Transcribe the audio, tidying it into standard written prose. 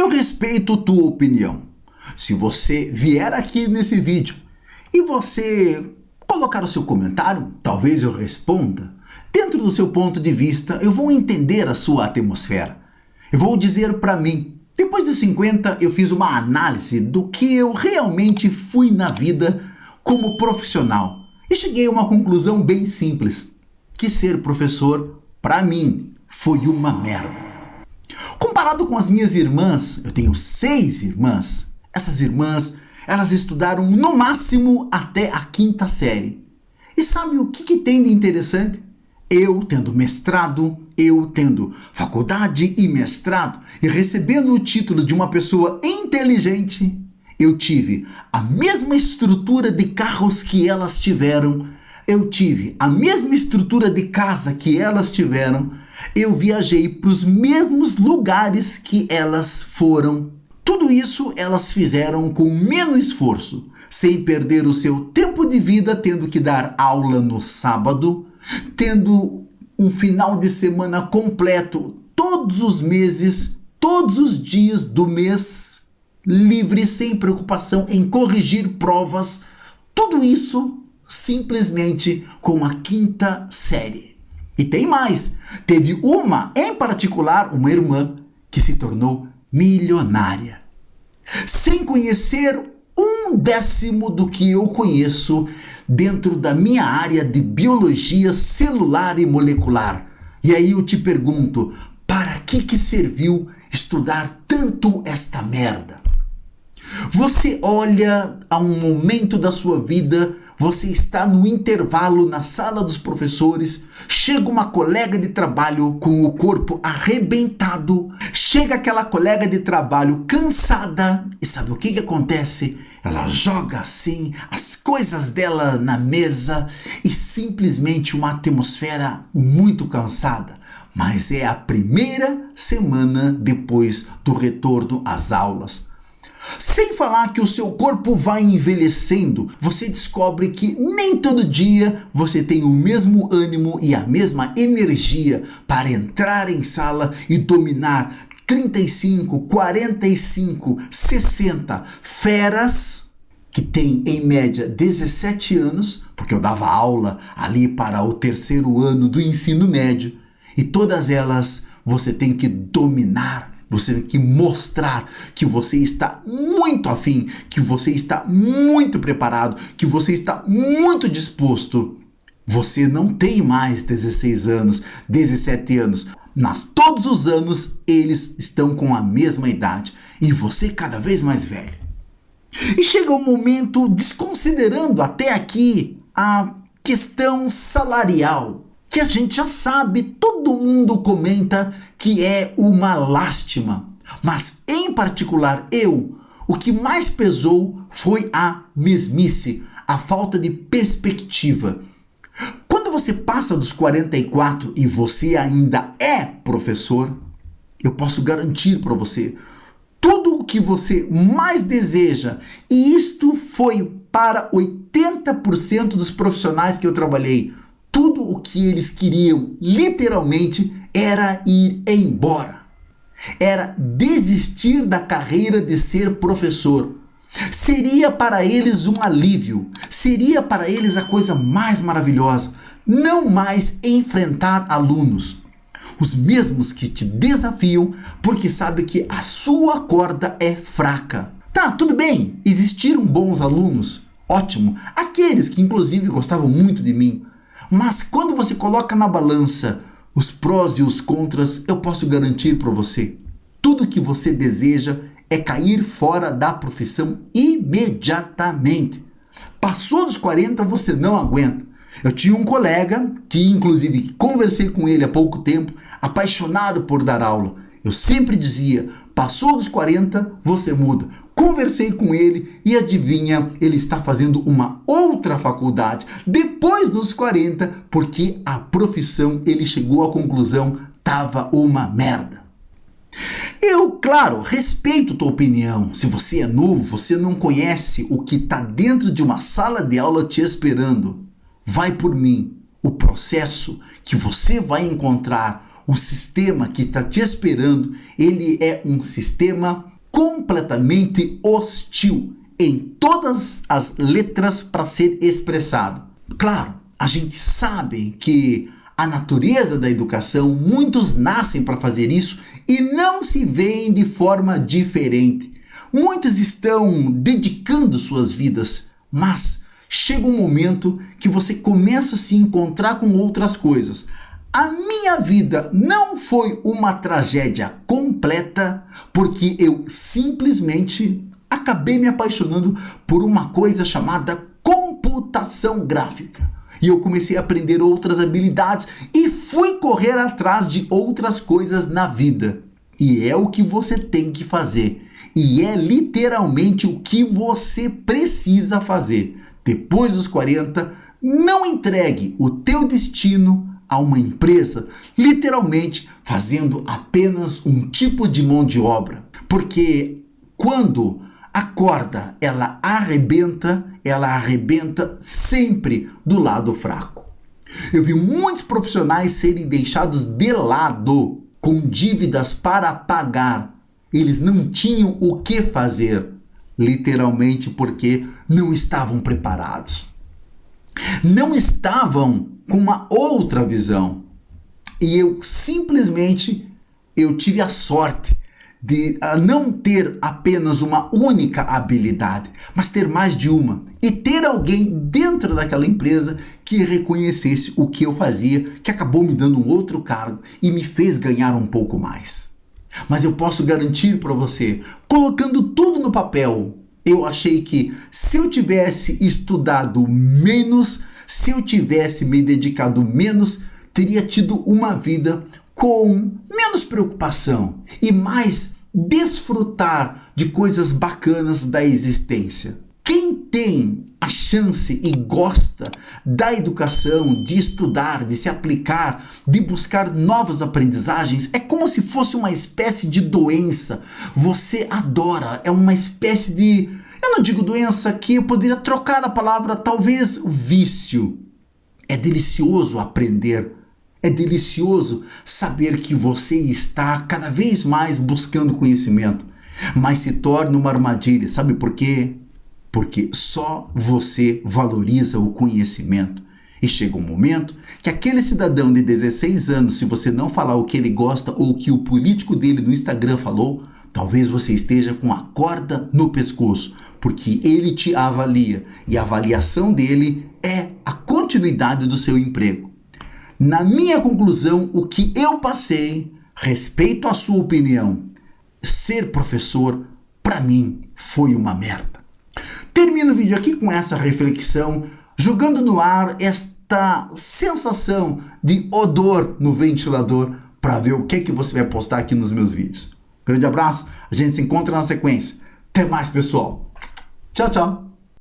Eu respeito tua opinião. Se você vier aqui nesse vídeo e você colocar o seu comentário, talvez eu responda. Dentro do seu ponto de vista, eu vou entender a sua atmosfera. Eu vou dizer para mim, depois dos 50 eu fiz uma análise do que eu realmente fui na vida como profissional. E cheguei a uma conclusão bem simples, que ser professor, para mim, foi uma merda. Comparado com as minhas irmãs, eu tenho 6 irmãs. Essas irmãs, elas estudaram no máximo até a 5ª série. E sabe o que tem de interessante? Eu tendo mestrado, eu tendo faculdade e mestrado, e recebendo o título de uma pessoa inteligente, eu tive a mesma estrutura de carros que elas tiveram, eu tive a mesma estrutura de casa que elas tiveram, eu viajei para os mesmos lugares que elas foram. Tudo isso elas fizeram com menos esforço, sem perder o seu tempo de vida tendo que dar aula no sábado, tendo um final de semana completo todos os meses, todos os dias do mês, livre, sem preocupação em corrigir provas, tudo isso simplesmente com a 5ª série. E tem mais, teve uma, em particular, uma irmã que se tornou milionária, sem conhecer 1/10 do que eu conheço dentro da minha área de biologia celular e molecular. E aí eu te pergunto, para que serviu estudar tanto esta merda? Você olha a um momento da sua vida, você está no intervalo na sala dos professores, chega uma colega de trabalho com o corpo arrebentado, chega aquela colega de trabalho cansada, e sabe o que acontece? Ela joga assim as coisas dela na mesa e simplesmente uma atmosfera muito cansada. Mas é a primeira semana depois do retorno às aulas. Sem falar que o seu corpo vai envelhecendo, você descobre que nem todo dia você tem o mesmo ânimo e a mesma energia para entrar em sala e dominar 35, 45, 60 feras que têm em média 17 anos, porque eu dava aula ali para o 3º ano do ensino médio, e todas elas você tem que dominar. Você tem que mostrar que você está muito afim, que você está muito preparado, que você está muito disposto. Você não tem mais 16 anos, 17 anos, mas todos os anos eles estão com a mesma idade e você cada vez mais velho. E chega um momento, desconsiderando até aqui a questão salarial, que a gente já sabe, todo mundo comenta que é uma lástima. Mas, em particular, o que mais pesou foi a mesmice, a falta de perspectiva. Quando você passa dos 44 e você ainda é professor, eu posso garantir para você, tudo o que você mais deseja, e isto foi para 80% dos profissionais que eu trabalhei, tudo o que eles queriam, literalmente, era ir embora. Era desistir da carreira de ser professor. Seria para eles um alívio. Seria para eles a coisa mais maravilhosa. Não mais enfrentar alunos. Os mesmos que te desafiam porque sabem que a sua corda é fraca. Tá, tudo bem, existiram bons alunos. Ótimo. Aqueles que inclusive gostavam muito de mim. Mas quando você coloca na balança os prós e os contras, eu posso garantir para você, tudo que você deseja é cair fora da profissão imediatamente. Passou dos 40, você não aguenta. Eu tinha um colega, que inclusive conversei com ele há pouco tempo, apaixonado por dar aula. Eu sempre dizia, passou dos 40, você muda. Conversei com ele e adivinha, ele está fazendo uma outra faculdade depois dos 40, porque a profissão, ele chegou à conclusão, estava uma merda. Eu, claro, respeito tua opinião. Se você é novo, você não conhece o que está dentro de uma sala de aula te esperando. Vai por mim. O processo que você vai encontrar, o sistema que está te esperando, ele é um sistema completamente hostil em todas as letras para ser expressado. Claro, a gente sabe que a natureza da educação, muitos nascem para fazer isso e não se veem de forma diferente. Muitos estão dedicando suas vidas, mas chega um momento que você começa a se encontrar com outras coisas. A minha vida não foi uma tragédia completa porque eu simplesmente acabei me apaixonando por uma coisa chamada computação gráfica. E eu comecei a aprender outras habilidades e fui correr atrás de outras coisas na vida. E é o que você tem que fazer. E é literalmente o que você precisa fazer. Depois dos 40, não entregue o teu destino a uma empresa, literalmente fazendo apenas um tipo de mão de obra. Porque quando a corda ela arrebenta sempre do lado fraco. Eu vi muitos profissionais serem deixados de lado com dívidas para pagar. Eles não tinham o que fazer, literalmente porque não estavam preparados. Não estavam com uma outra visão. E eu tive a sorte de não ter apenas uma única habilidade, mas ter mais de uma. E ter alguém dentro daquela empresa que reconhecesse o que eu fazia, que acabou me dando um outro cargo e me fez ganhar um pouco mais. Mas eu posso garantir para você, colocando tudo no papel, eu achei que se eu tivesse estudado menos, se eu tivesse me dedicado menos, teria tido uma vida com menos preocupação e mais desfrutar de coisas bacanas da existência. Quem tem a chance e gosta da educação, de estudar, de se aplicar, de buscar novas aprendizagens, é como se fosse uma espécie de doença. Você adora, é uma espécie de... Eu não digo doença aqui, eu poderia trocar a palavra, talvez vício. É delicioso aprender. É delicioso saber que você está cada vez mais buscando conhecimento, mas se torna uma armadilha. Sabe por quê? Porque só você valoriza o conhecimento. E chega um momento que aquele cidadão de 16 anos, se você não falar o que ele gosta ou o que o político dele no Instagram falou, talvez você esteja com a corda no pescoço, porque ele te avalia e a avaliação dele é a continuidade do seu emprego. Na minha conclusão, o que eu passei, respeito à sua opinião, ser professor, para mim, foi uma merda. Termino o vídeo aqui com essa reflexão, jogando no ar esta sensação de odor no ventilador, para ver o que você vai postar aqui nos meus vídeos. Grande abraço, a gente se encontra na sequência. Até mais, pessoal. Tchau, tchau.